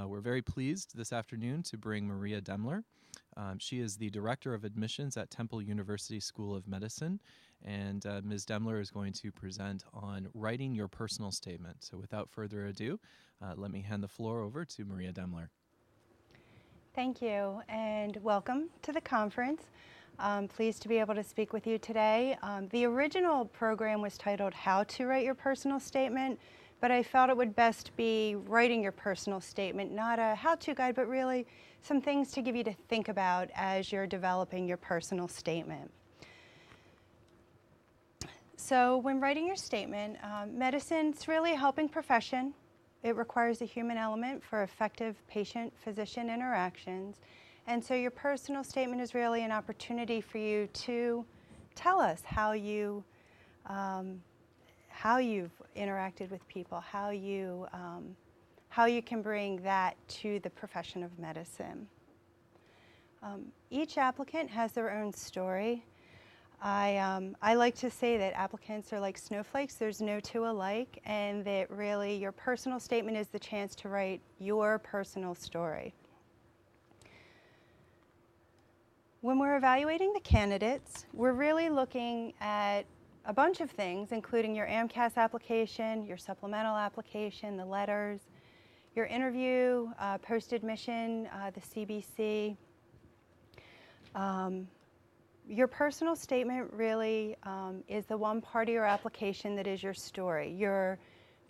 We're very pleased this afternoon to bring Maria Demmler. She is the Director of Admissions at Temple University School of Medicine, and Ms. Demmler is going to present on writing your personal statement. So without further ado, let me hand the floor over to Maria Demmler. Thank you, and welcome to the conference. I'm pleased to be able to speak with you today. The original program was titled How to Write Your Personal Statement, but I felt it would best be writing your personal statement, not a how-to guide, but really some things to give you to think about as you're developing your personal statement. So when writing your statement, medicine's really a helping profession. It requires a human element for effective patient-physician interactions. And so your personal statement is really an opportunity for you to tell us how you've interacted with people, how you can bring that to the profession of medicine. Each applicant has their own story. I like to say that applicants are like snowflakes. There's no two alike, and that really your personal statement is the chance to write your personal story. When we're evaluating the candidates, we're really looking at a bunch of things, including your AMCAS application, your supplemental application, the letters, your interview, post-admission, the CBC. Your personal statement really is the one part of your application that is your story. Your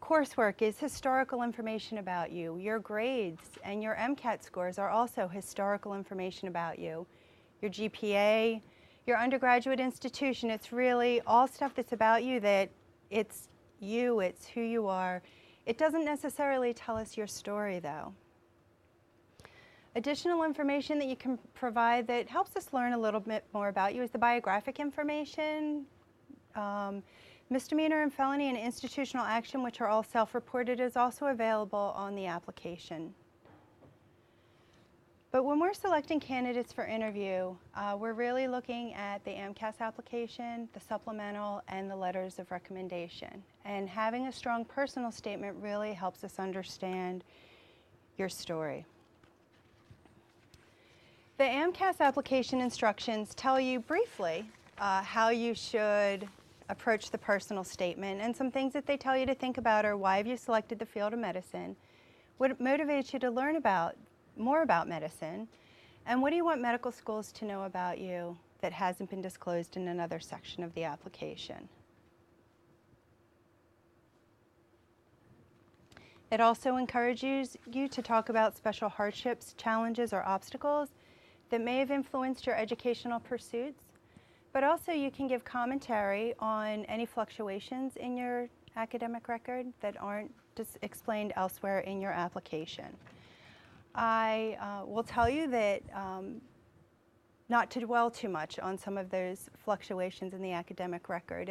coursework is historical information about you. Your grades and your MCAT scores are also historical information about you. Your GPA, your undergraduate institution, it's really all stuff that's about you, that it's you, it's who you are. It doesn't necessarily tell us your story, though. Additional information that you can provide that helps us learn a little bit more about you is the biographic information, misdemeanor and felony and institutional action, which are all self-reported, is also available on the application. But when we're selecting candidates for interview, we're really looking at the AMCAS application, the supplemental, and the letters of recommendation. And having a strong personal statement really helps us understand your story. The AMCAS application instructions tell you briefly how you should approach the personal statement, and some things that they tell you to think about are: why have you selected the field of medicine? What motivates you to learn more about medicine? And what do you want medical schools to know about you that hasn't been disclosed in another section of the application? It also encourages you to talk about special hardships, challenges, or obstacles that may have influenced your educational pursuits, but also you can give commentary on any fluctuations in your academic record that aren't explained elsewhere in your application. I will tell you that not to dwell too much on some of those fluctuations in the academic record.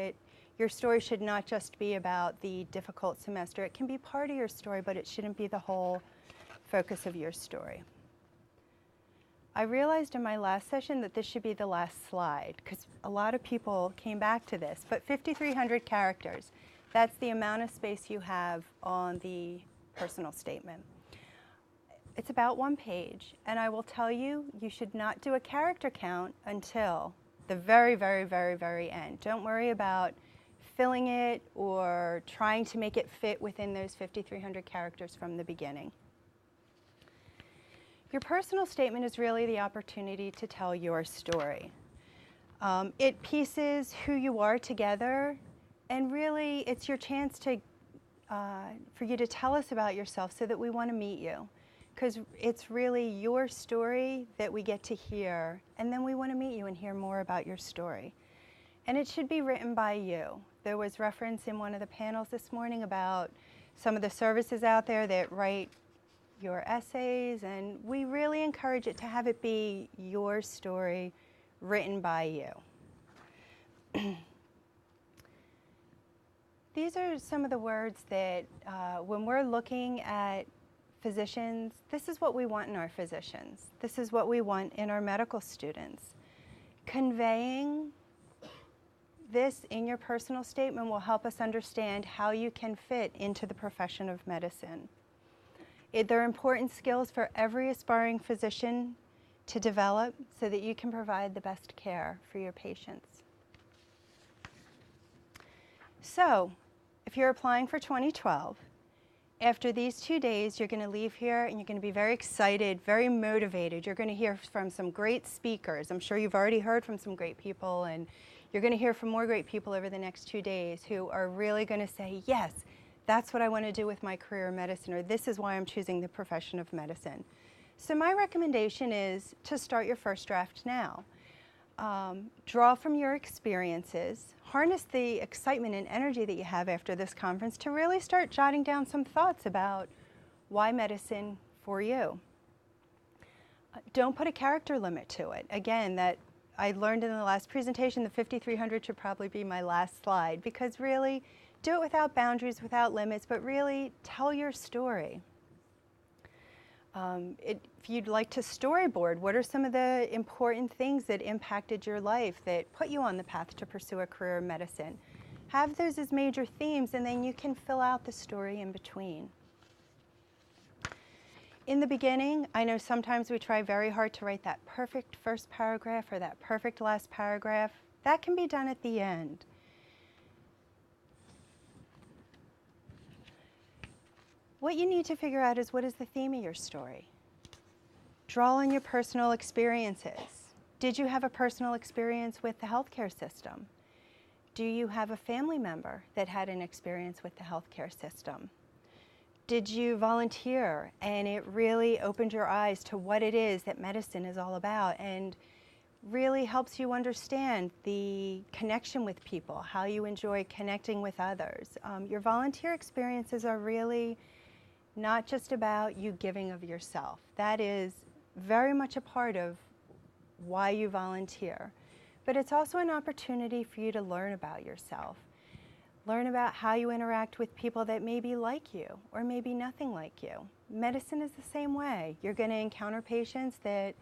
Your story should not just be about the difficult semester. It can be part of your story, but it shouldn't be the whole focus of your story. I realized in my last session that this should be the last slide, because a lot of people came back to this, but 5,300 characters, that's the amount of space you have on the personal statement. It's about one page, and I will tell you, you should not do a character count until the very, very, very, very end. Don't worry about filling it or trying to make it fit within those 5,300 characters from the beginning. Your personal statement is really the opportunity to tell your story. It pieces who you are together, and really it's your chance to, for you to tell us about yourself so that we want to meet you. Because it's really your story that we get to hear, and then we want to meet you and hear more about your story. And it should be written by you. There was reference in one of the panels this morning about some of the services out there that write your essays, and we really encourage it to have it be your story written by you. These are some of the words that when we're looking at physicians, this is what we want in our physicians. This is what we want in our medical students. Conveying this in your personal statement will help us understand how you can fit into the profession of medicine. They're important skills for every aspiring physician to develop so that you can provide the best care for your patients. So, if you're applying for 2012, after these 2 days, you're going to leave here and you're going to be very excited, very motivated. You're going to hear from some great speakers. I'm sure you've already heard from some great people, and you're going to hear from more great people over the next 2 days who are really going to say, yes, that's what I want to do with my career in medicine, or this is why I'm choosing the profession of medicine. So my recommendation is to start your first draft now. Draw from your experiences, harness the excitement and energy that you have after this conference to really start jotting down some thoughts about why medicine for you. Don't put a character limit to it. Again, that I learned in the last presentation, the 5,300 should probably be my last slide, because really do it without boundaries, without limits, but really tell your story. If you'd like to storyboard, what are some of the important things that impacted your life that put you on the path to pursue a career in medicine? Have those as major themes, and then you can fill out the story in between. In the beginning, I know sometimes we try very hard to write that perfect first paragraph or that perfect last paragraph. That can be done at the end. What you need to figure out is, what is the theme of your story? Draw on your personal experiences. Did you have a personal experience with the healthcare system? Do you have a family member that had an experience with the healthcare system? Did you volunteer and it really opened your eyes to what it is that medicine is all about, and really helps you understand the connection with people, how you enjoy connecting with others? Your volunteer experiences are really not just about you giving of yourself. That is very much a part of why you volunteer. But it's also an opportunity for you to learn about yourself. Learn about how you interact with people that may be like you or maybe nothing like you. Medicine is the same way. You're going to encounter patients that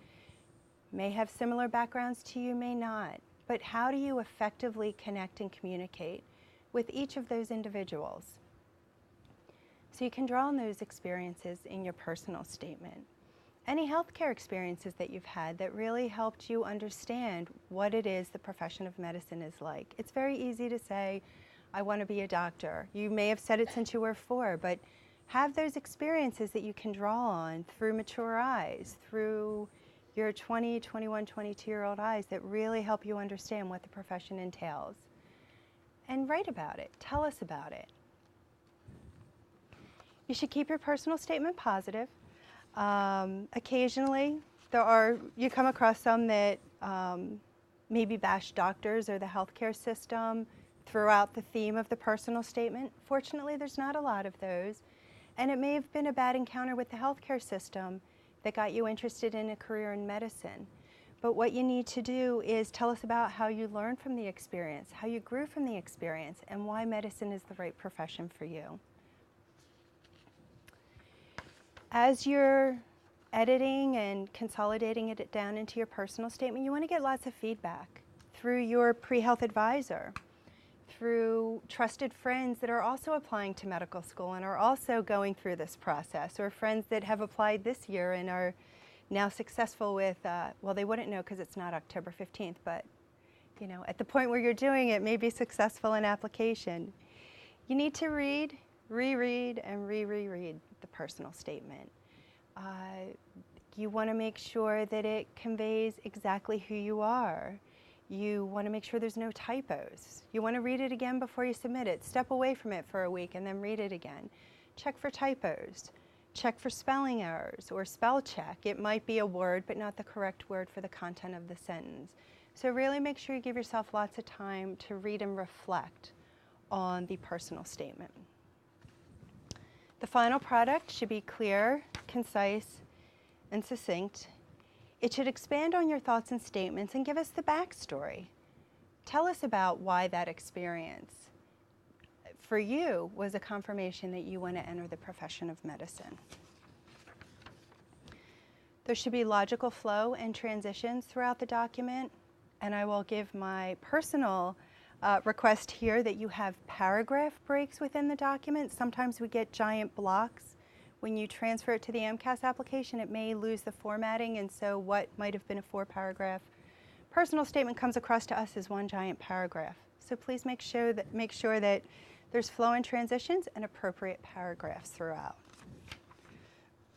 may have similar backgrounds to you, may not. But how do you effectively connect and communicate with each of those individuals? So you can draw on those experiences in your personal statement. Any healthcare experiences that you've had that really helped you understand what it is the profession of medicine is like. It's very easy to say, I want to be a doctor. You may have said it since you were 4, but have those experiences that you can draw on through mature eyes, through your 20, 21, 22-year-old eyes that really help you understand what the profession entails. And write about it. Tell us about it. You should keep your personal statement positive. Occasionally, you come across some that maybe bash doctors or the healthcare system throughout the theme of the personal statement. Fortunately, there's not a lot of those. And it may have been a bad encounter with the healthcare system that got you interested in a career in medicine. But what you need to do is tell us about how you learned from the experience, how you grew from the experience, and why medicine is the right profession for you. As you're editing and consolidating it down into your personal statement, you want to get lots of feedback through your pre-health advisor, through trusted friends that are also applying to medical school and are also going through this process, or friends that have applied this year and are now successful with, well, they wouldn't know because it's not October 15th, but you know, at the point where you're doing it, may be successful in application. You need to read, reread, and reread the personal statement. You want to make sure that it conveys exactly who you are. You want to make sure there's no typos. You want to read it again before you submit it. Step away from it for a week and then read it again. Check for typos. Check for spelling errors or spell check. It might be a word but not the correct word for the content of the sentence. So really make sure you give yourself lots of time to read and reflect on the personal statement. The final product should be clear, concise, and succinct. It should expand on your thoughts and statements and give us the backstory. Tell us about why that experience for you was a confirmation that you want to enter the profession of medicine. There should be logical flow and transitions throughout the document, and I will give my personal request here that you have paragraph breaks within the document. Sometimes we get giant blocks when you transfer it to the MCAS application, it may lose the formatting, and so what might have been a 4-paragraph personal statement comes across to us as one giant paragraph. So please make sure that there's flow and transitions and appropriate paragraphs throughout.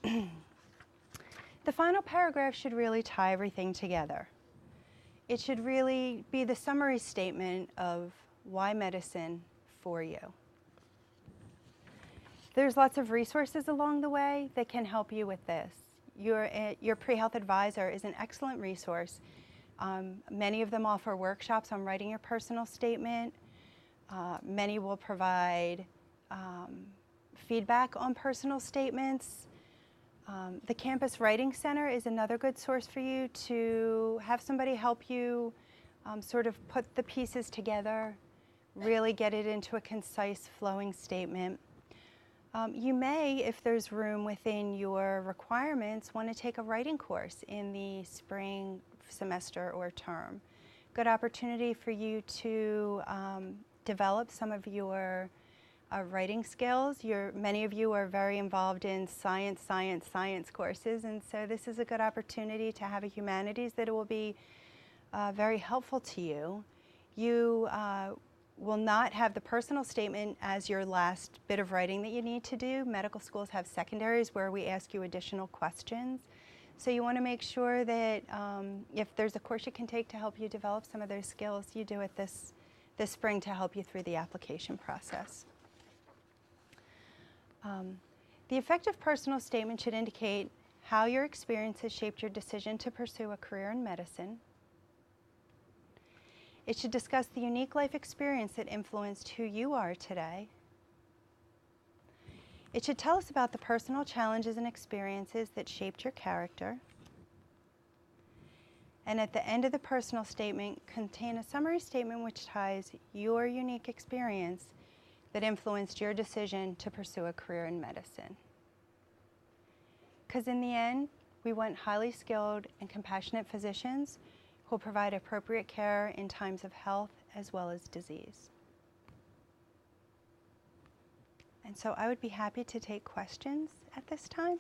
The final paragraph should really tie everything together. It should really be the summary statement of why medicine for you. There's lots of resources along the way that can help you with this. Your pre-health advisor is an excellent resource. Many of them offer workshops on writing your personal statement. Many will provide feedback on personal statements. The Campus Writing Center is another good source for you to have somebody help you sort of put the pieces together, really get it into a concise, flowing statement. You may, if there's room within your requirements, want to take a writing course in the spring semester or term. Good opportunity for you to develop some of your writing skills. Many of you are very involved in science courses, and so this is a good opportunity to have a humanities that will be very helpful to you. You will not have the personal statement as your last bit of writing that you need to do. Medical schools have secondaries where we ask you additional questions. So you want to make sure that if there's a course you can take to help you develop some of those skills, you do it this spring to help you through the application process. The effective personal statement should indicate how your experience has shaped your decision to pursue a career in medicine. It should discuss the unique life experience that influenced who you are today. It should tell us about the personal challenges and experiences that shaped your character. And at the end of the personal statement, contain a summary statement which ties your unique experience that influenced your decision to pursue a career in medicine. Because in the end, we want highly skilled and compassionate physicians who will provide appropriate care in times of health as well as disease. And so I would be happy to take questions at this time.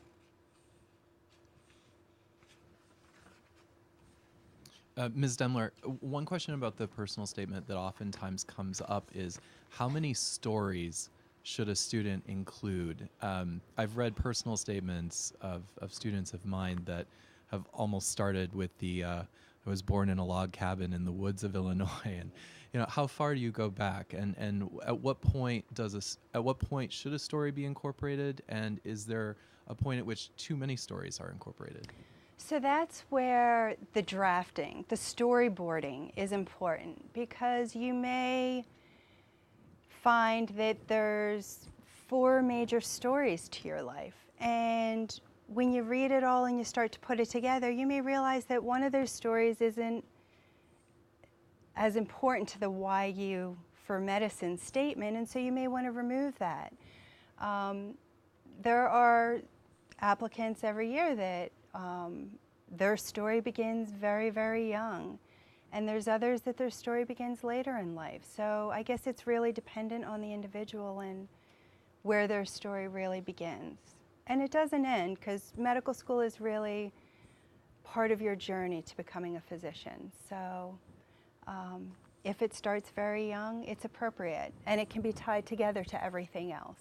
Ms. Demmler, one question about the personal statement that oftentimes comes up is how many stories should a student include? I've read personal statements of students of mine that have almost started with I was born in a log cabin in the woods of Illinois, and how far do you go back, and at what point should a story be incorporated, and is there a point at which too many stories are incorporated? So that's where the drafting, the storyboarding is important, because you may find that there's 4 major stories to your life, and when you read it all and you start to put it together, you may realize that one of those stories isn't as important to the why you for medicine statement, and so you may want to remove that. There are applicants every year that their story begins very, very young, and there's others that their story begins later in life. So I guess it's really dependent on the individual and where their story really begins. And it doesn't end, because medical school is really part of your journey to becoming a physician. So if it starts very young, it's appropriate, and it can be tied together to everything else.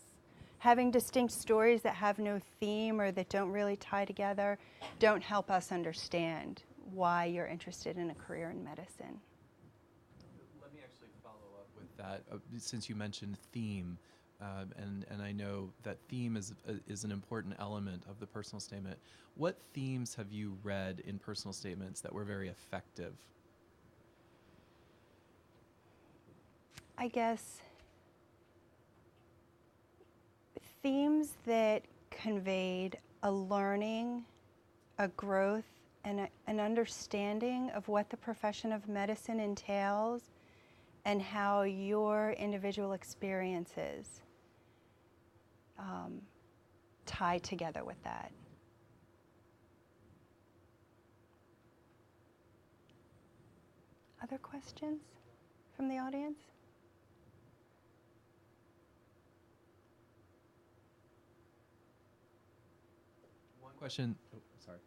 Having distinct stories that have no theme or that don't really tie together don't help us understand why you're interested in a career in medicine. Let me actually follow up with that, since you mentioned theme. And I know that theme is an important element of the personal statement. What themes have you read in personal statements that were very effective? I guess themes that conveyed a learning, a growth, and an understanding of what the profession of medicine entails and how your individual experiences tie together with that. Other questions from the audience? question. Oh, sorry.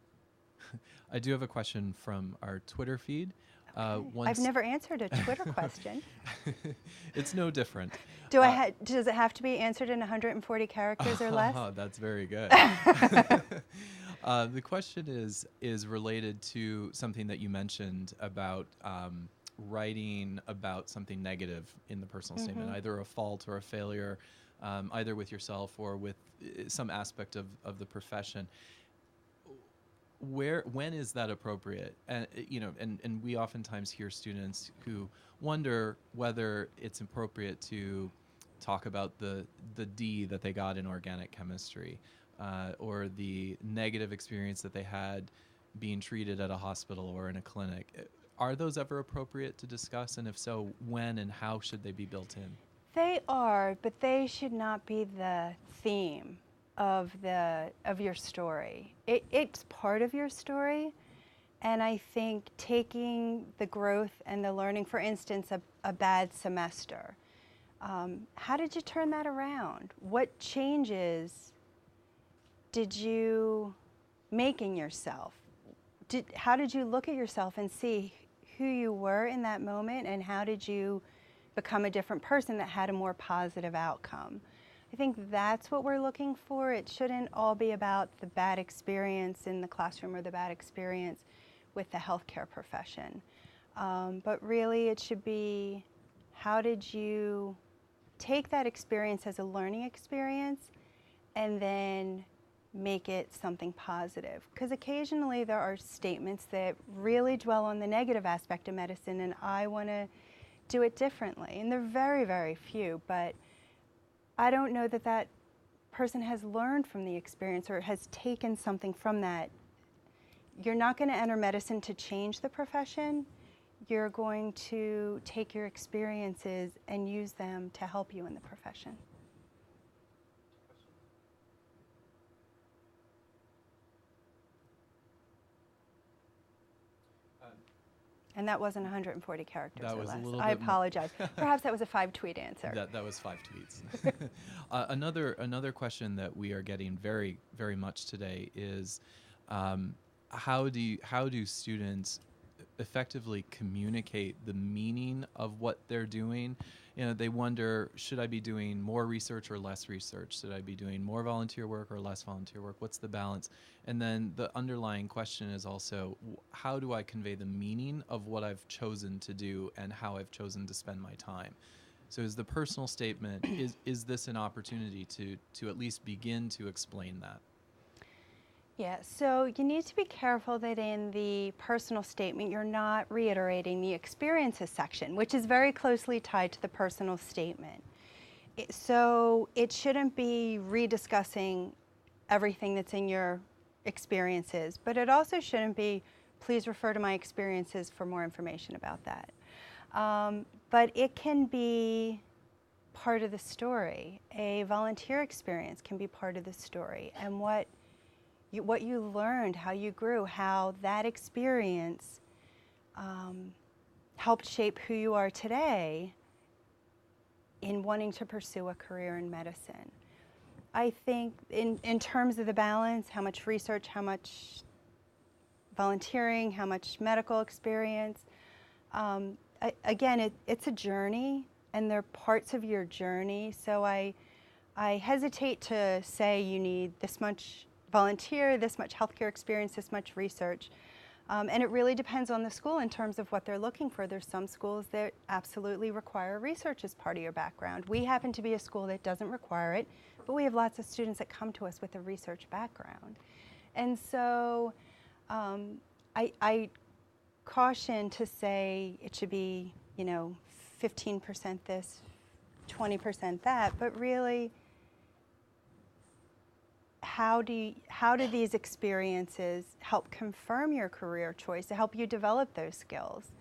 I do have a question from our Twitter feed. Okay. I've never answered a Twitter question. It's no different. Does it have to be answered in 140 characters or less? That's very good. The question is related to something that you mentioned about writing about something negative in the personal statement, either a fault or a failure, either with yourself or with some aspect of the profession. When is that appropriate? And and we oftentimes hear students who wonder whether it's appropriate to talk about the D that they got in organic chemistry, or the negative experience that they had being treated at a hospital or in a clinic. Are those ever appropriate to discuss? And if so, when and how should they be built in? They are, but they should not be the theme of your story. It's part of your story, and I think taking the growth and the learning, for instance, a bad semester, how did you turn that around? What changes did you make in yourself? How did you look at yourself and see who you were in that moment, and how did you become a different person that had a more positive outcome? I think that's what we're looking for. It shouldn't all be about the bad experience in the classroom or the bad experience with the healthcare profession. But really it should be, how did you take that experience as a learning experience and then make it something positive? Because occasionally there are statements that really dwell on the negative aspect of medicine, and I want to do it differently. And they're very, very few, but I don't know that that person has learned from the experience or has taken something from that. You're not going to enter medicine to change the profession. You're going to take your experiences and use them to help you in the profession. And that wasn't 140 characters That or was less. a little I bit apologize. Perhaps that was a 5-tweet answer. That was 5 tweets. Another question that we are getting very, very much today is, how do students effectively communicate the meaning of what they're doing? They wonder, should I be doing more research or less research? Should I be doing more volunteer work or less volunteer work? What's the balance? And then the underlying question is also, how do I convey the meaning of what I've chosen to do and how I've chosen to spend my time? So is the personal statement, is this an opportunity to at least begin to explain that? Yeah, so you need to be careful that in the personal statement you're not reiterating the experiences section, which is very closely tied to the personal statement. So it shouldn't be rediscussing everything that's in your experiences, but it also shouldn't be, please refer to my experiences for more information about that. But it can be part of the story. A volunteer experience can be part of the story, and what you learned, how you grew, how that experience helped shape who you are today in wanting to pursue a career in medicine. I think in terms of the balance, how much research, how much volunteering, how much medical experience, again, it's a journey, and they're parts of your journey. So I hesitate to say you need this much volunteer, this much healthcare experience, this much research. And it really depends on the school in terms of what they're looking for. There's some schools that absolutely require research as part of your background. We happen to be a school that doesn't require it, but we have lots of students that come to us with a research background. And so I caution to say it should be, 15% this, 20% that, but really, how do these experiences help confirm your career choice, to help you develop those skills?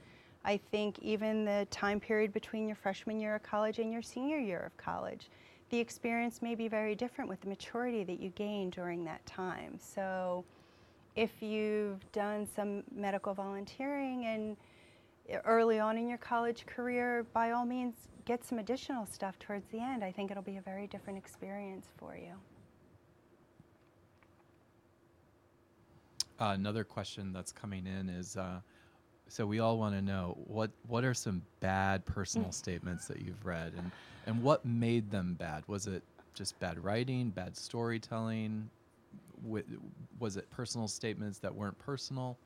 I think even the time period between your freshman year of college and your senior year of college, the experience may be very different with the maturity that you gain during that time. So if you've done some medical volunteering and early on in your college career, by all means, get some additional stuff towards the end. I think it'll be a very different experience for you. Another question that's coming in is, so we all want to know what are some bad personal statements that you've read, and what made them bad? Was it just bad writing, bad storytelling? Was it personal statements that weren't personal?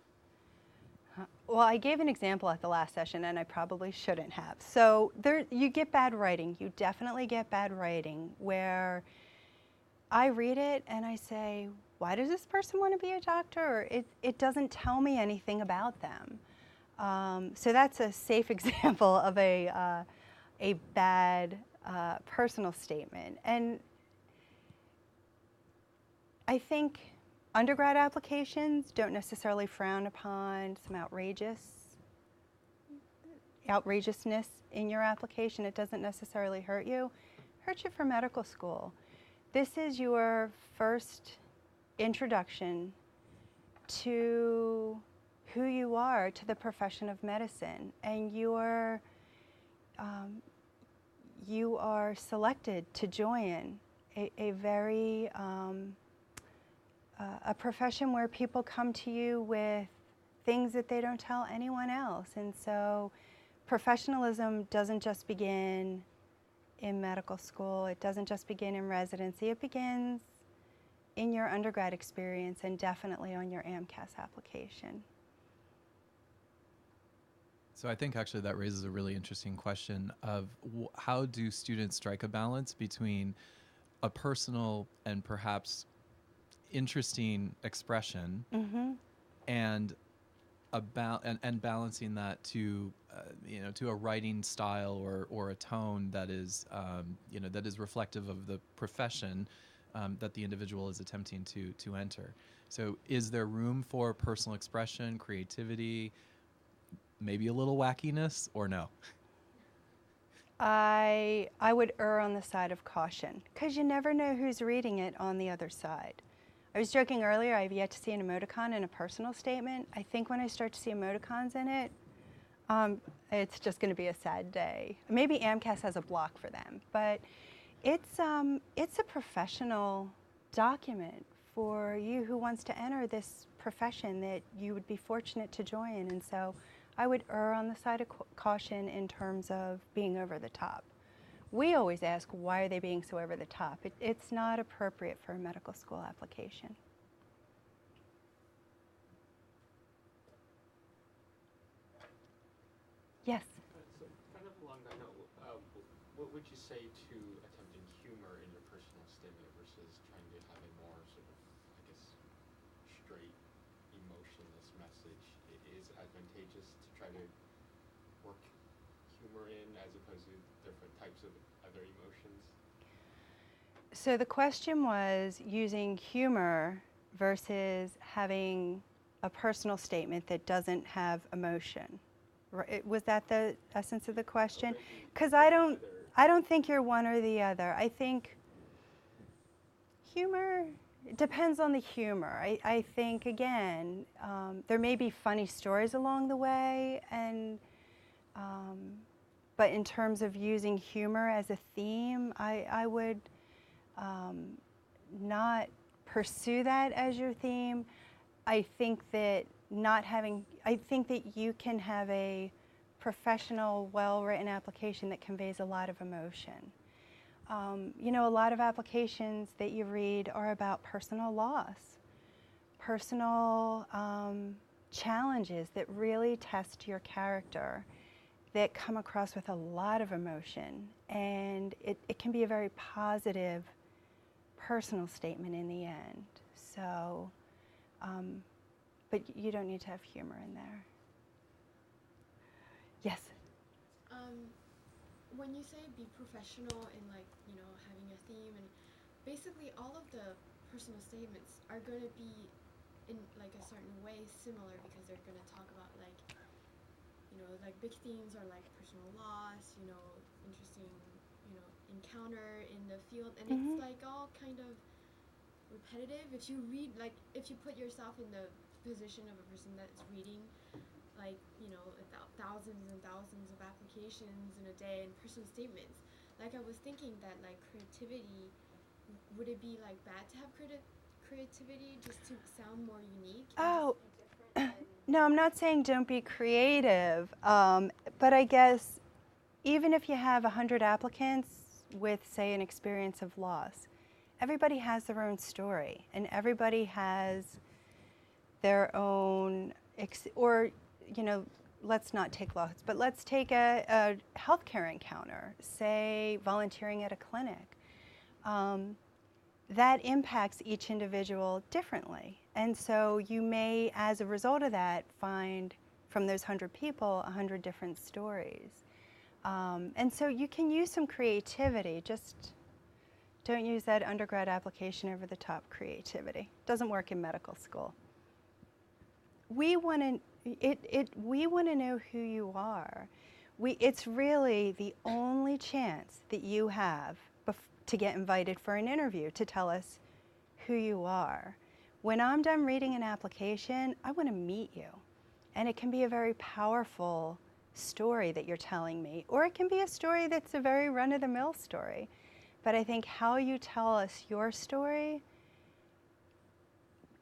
Well, I gave an example at the last session, and I probably shouldn't have. So you get bad writing. You definitely get bad writing where I read it and I say, why does this person want to be a doctor? Or it doesn't tell me anything about them. So that's a safe example of a bad personal statement. And I think undergrad applications don't necessarily frown upon some outrageousness in your application. It doesn't necessarily hurt you. It hurts you for medical school. This is your first introduction to who you are, to the profession of medicine, and you are selected to join a very a profession where people come to you with things that they don't tell anyone else. And so professionalism doesn't just begin in medical school. It doesn't just begin in residency. It begins in your undergrad experience and definitely on your AMCAS application. So I think actually that raises a really interesting question of how do students strike a balance between a personal and perhaps interesting expression and and balancing that to to a writing style or a tone that is that is reflective of the profession that the individual is attempting to enter. So is there room for personal expression, creativity, maybe a little wackiness, or no? I would err on the side of caution because you never know who's reading it on the other side. I was joking earlier, I've yet to see an emoticon in a personal statement. I think when I start to see emoticons in it, it's just going to be a sad day. Maybe AMCAS has a block for them, but it's a professional document for you who wants to enter this profession that you would be fortunate to join. And so I would err on the side of caution in terms of being over the top. We always ask, why are they being so over the top? It's not appropriate for a medical school application. Yes? So kind of along that note, what would you say to attempting humor in your personal statement versus trying to have a more sort of, I guess, straight, emotionless message? It is advantageous to try to work humor in as opposed to different types of other emotions? So the question was using humor versus having a personal statement that doesn't have emotion. Was that the essence of the question? Because I don't think you're one or the other. I think humor, it depends on the humor. I think, again, there may be funny stories along the way, and but in terms of using humor as a theme, I would not pursue that as your theme. I think that you can have a professional, well-written application that conveys a lot of emotion. A lot of applications that you read are about personal loss, personal challenges that really test your character, that come across with a lot of emotion. And it can be a very positive personal statement in the end. So, but you don't need to have humor in there. Yes? When you say be professional in having a theme, and basically all of the personal statements are going to be in like a certain way similar because they're going to talk about big themes are like personal loss, interesting, encounter in the field, and it's like all kind of repetitive. If you read, if you put yourself in the position of a person that's reading thousands and thousands of applications in a day and personal statements, I was thinking that creativity, would it be bad to have creativity just to sound more unique? Oh, No, I'm not saying don't be creative, but I guess even if you have 100 applicants with, say, an experience of loss, everybody has their own story, and everybody has their own, or, you know, let's not take loss, but let's take a healthcare encounter, say volunteering at a clinic. That impacts each individual differently. And so you may, as a result of that, find from those 100 people 100 different stories. And so you can use some creativity, just don't use that undergrad application over the top creativity. Doesn't work in medical school. We want to know who you are. It's really the only chance that you have to get invited for an interview, to tell us who you are. When I'm done reading an application, I want to meet you. And it can be a very powerful story that you're telling me, or it can be a story that's a very run-of-the-mill story. But I think how you tell us your story,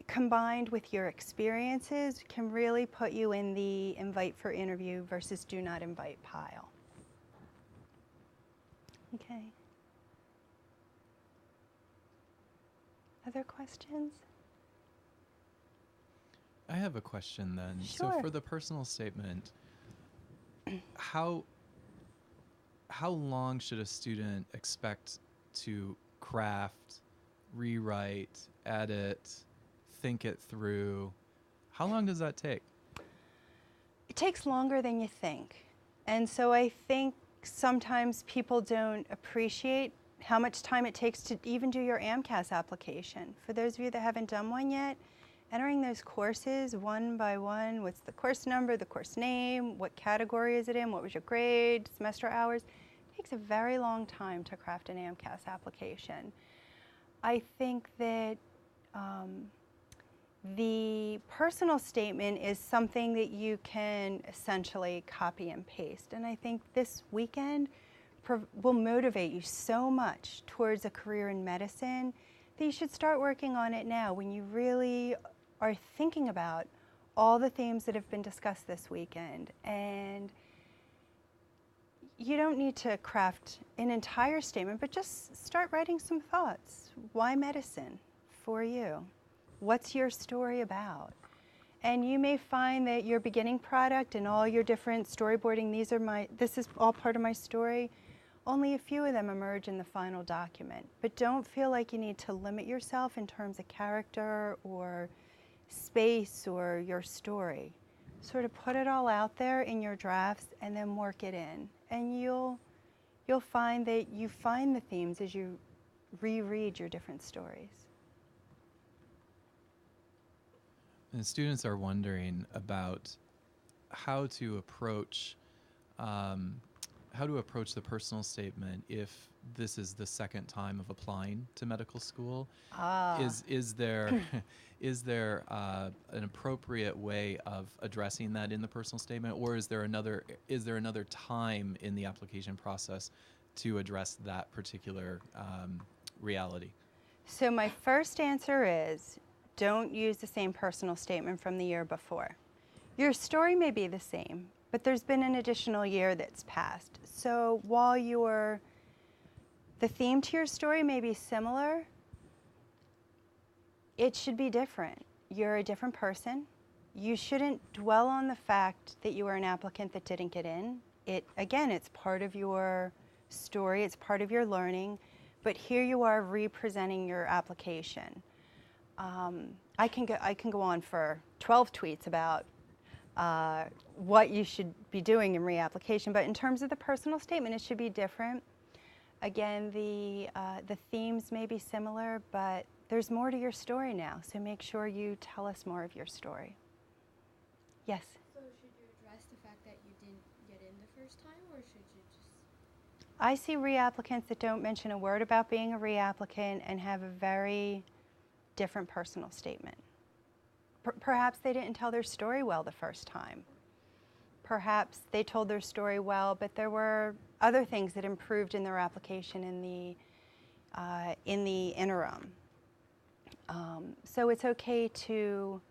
combined with your experiences, can really put you in the invite for interview versus do not invite pile. Okay. Other questions? I have a question then. Sure. So for the personal statement, how long should a student expect to craft, rewrite, edit, think it through? How long does that take? It takes longer than you think. And so I think sometimes people don't appreciate how much time it takes to even do your AMCAS application. For those of you that haven't done one yet, entering those courses one by one, what's the course number, the course name, what category is it in, what was your grade, semester hours, takes a very long time to craft an AMCAS application. I think that the personal statement is something that you can essentially copy and paste. And I think this weekend will motivate you so much towards a career in medicine that you should start working on it now, when you really are thinking about all the themes that have been discussed this weekend. And you don't need to craft an entire statement, but just start writing some thoughts. Why medicine for you? What's your story about? And you may find that your beginning product and all your different storyboarding, this is all part of my story, only a few of them emerge in the final document. But don't feel like you need to limit yourself in terms of character or space or your story. Sort of put it all out there in your drafts and then work it in. And you'll find that you find the themes as you reread your different stories. And students are wondering about how to approach the personal statement if this is the second time of applying to medical school. Is there an appropriate way of addressing that in the personal statement, or is there another time in the application process to address that particular reality? So my first answer is, don't use the same personal statement from the year before. Your story may be the same, but there's been an additional year that's passed. So while the theme to your story may be similar, it should be different. You're a different person. You shouldn't dwell on the fact that you were an applicant that didn't get in. Again, it's part of your story, it's part of your learning, but here you are representing your application. I can go on for 12 tweets about what you should be doing in reapplication, but in terms of the personal statement, it should be different. Again, the themes may be similar, but there's more to your story now, so make sure you tell us more of your story. Yes? So should you address the fact that you didn't get in the first time, or should you just... I see reapplicants that don't mention a word about being a reapplicant and have a very different personal statement. Perhaps they didn't tell their story well the first time. Perhaps they told their story well, but there were other things that improved in their application in the interim. So it's okay to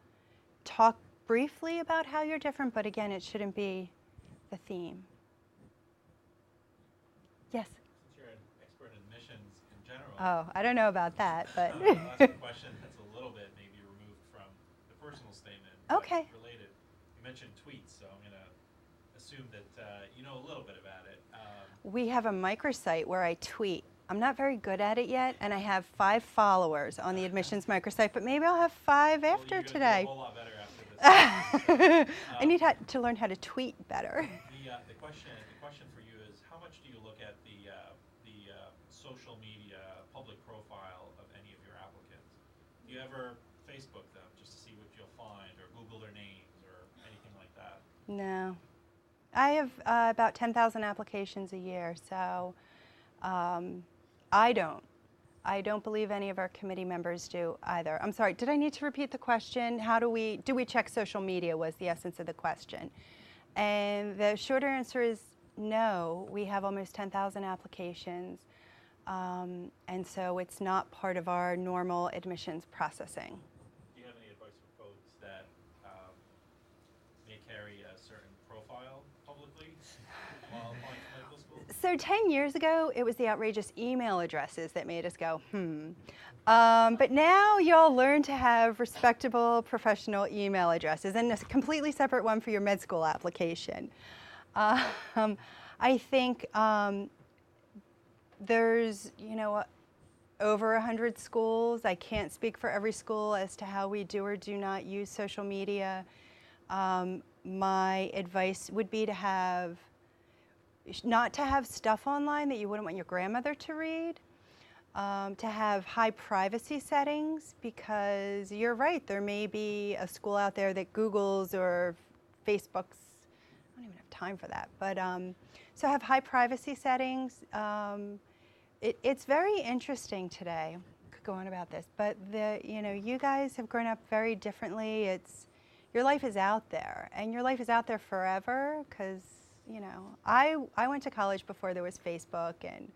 talk briefly about how you're different, but again, it shouldn't be the theme. Yes? Since you're an expert in admissions in general, Oh, I don't know about that, but. I'll ask a question that's a little bit maybe removed from the personal statement, but Okay. related. You mentioned tweets, so I'm going to assume that you know a little bit about it. We have a microsite where I tweet. I'm not very good at it yet, and I have 5 followers on the admissions microsite, but maybe I'll have 5 Well, after you're gonna today. do a whole lot better after this. I need to learn how to tweet better. The question for you is, how much do you look at the social media public profile of any of your applicants? Do you ever Facebook them just to see what you'll find, or Google their names, or anything like that? No. I have about 10,000 applications a year, so I don't believe any of our committee members do either. I'm sorry, did I need to repeat the question? Do we check social media was the essence of the question. And the shorter answer is no. We have almost 10,000 applications, and so it's not part of our normal admissions processing. Do you have any advice for folks that may carry a certain profile publicly while applying to medical school? So 10 years ago, it was the outrageous email addresses that made us go, but now y'all learn to have respectable professional email addresses and a completely separate one for your med school application. I think there's, over 100 schools. I can't speak for every school as to how we do or do not use social media. My advice would be not to have stuff online that you wouldn't want your grandmother to read, to have high privacy settings, because you're right, there may be a school out there that Googles or Facebooks, I don't even have time for that, but so have high privacy settings. It's very interesting today. I could go on about this, but you guys have grown up very differently. Your life is out there, and your life is out there forever, because I went to college before there was Facebook and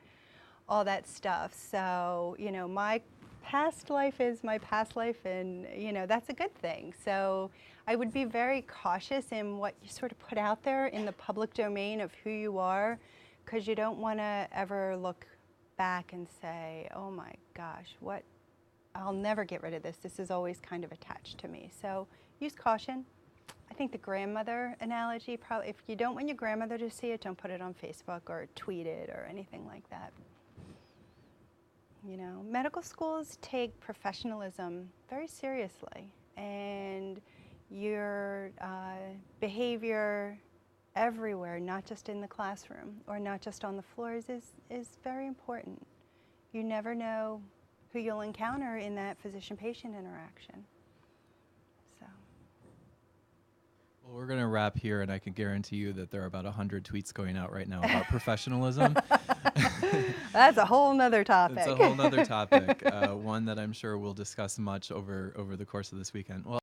all that stuff. So, my past life is my past life, and, that's a good thing. So I would be very cautious in what you sort of put out there in the public domain of who you are, because you don't want to ever look back and say, oh my gosh, I'll never get rid of this. This is always kind of attached to me. So use caution. I think the grandmother analogy, probably, if you don't want your grandmother to see it, don't put it on Facebook or tweet it or anything like that. Medical schools take professionalism very seriously, and your behavior everywhere, not just in the classroom or not just on the floors, is very important. You never know who you'll encounter in that physician-patient interaction. Well, we're going to wrap here, and I can guarantee you that there are about 100 tweets going out right now about professionalism. That's a whole nother topic. It's a whole nother topic, one that I'm sure we'll discuss much over the course of this weekend. Well,